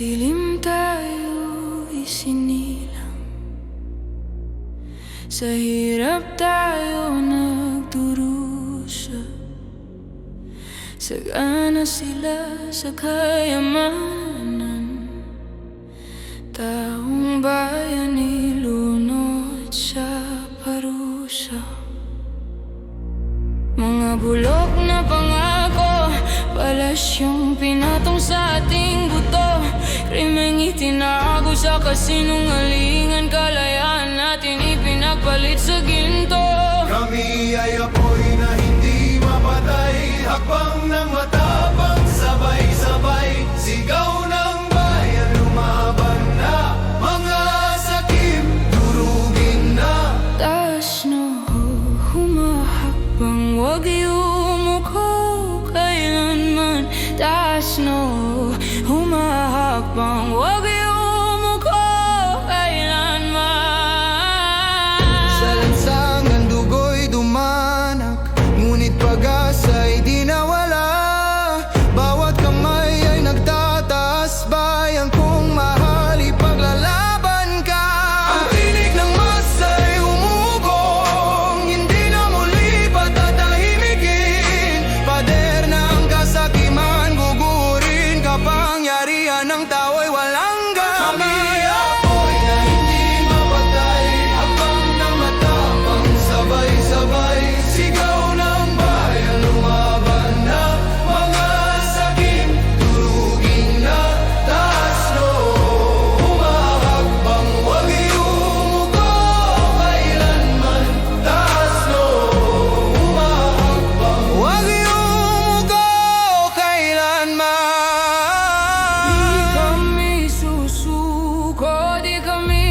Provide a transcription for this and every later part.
dilim tayo isinilang, sa hirap tayo nagdurusa, sagana sila sa kayamanan. Taong bayan nilunod sa parusa, mga bulok na pangako, palasyong pinatong sa ating buto, krimeng itinago sa kasinungalingan, kalayaan natin ipinagpalit sa ginto. Kami ay apoy na hindi mapatay, hakbang ng matapang, sabay-sabay, sigaw ng bayan, lumaban na, mga sakim, durugin na. Taas no, humahakbang, wag yumuko kailanman. Taas no, humahakbang, wag yumuko kailanman. Sa lansangan dugo'y dumanak, ngunit pag-asa'y di nawala. Bawat kamay ay nagtataas, bayan kong mahal, ipaglalaban ka. Ang tinig ng masa'y umugong, hindi na muli patatahimikin. Pader na ang kasakiman, gugurin, kapangyarihan ng tao'y walang gamit. Kami apoy na hindi mapatay, habang ng matapang, sabay-sabay, sigaw ng bayan, lumaban na, mga sakim, durugin na. Taas no, humahakbang, wag yumuko kailanman. Taas no, humahakbang, wag yumuko kailanman. Di kami susuko, di kami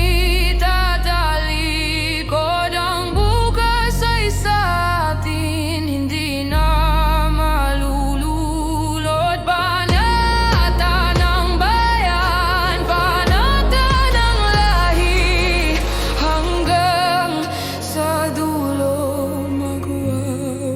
tatalikod. Ang bukas ay sa atin, hindi na malululot. Panata ng bayan, panata ng lahi, hanggang sa dulo magwawagi.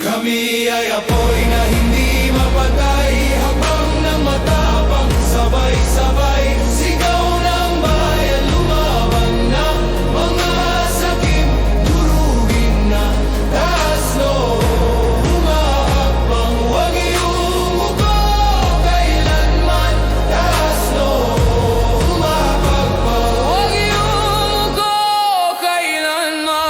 Kami ay apoy na hindi mapatay, habang ng matapang, sabay-sabay, sigaw ng bayan, lumaban na, mga sakim, durugin na. Taas no, humahakbang, wag yumuko kailanman. Taas no, humahakbang, Wag yumuko kailanman.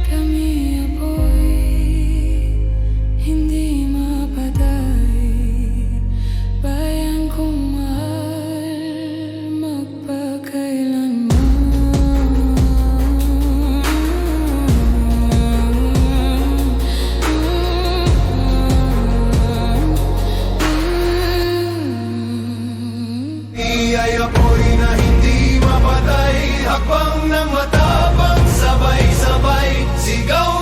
Kami apoy, hindi mapatay, bayan kong mahal, magpakailanman. ay apoy na hindi mapatay, hakbang ng matapang, sabay-sabay, sigaw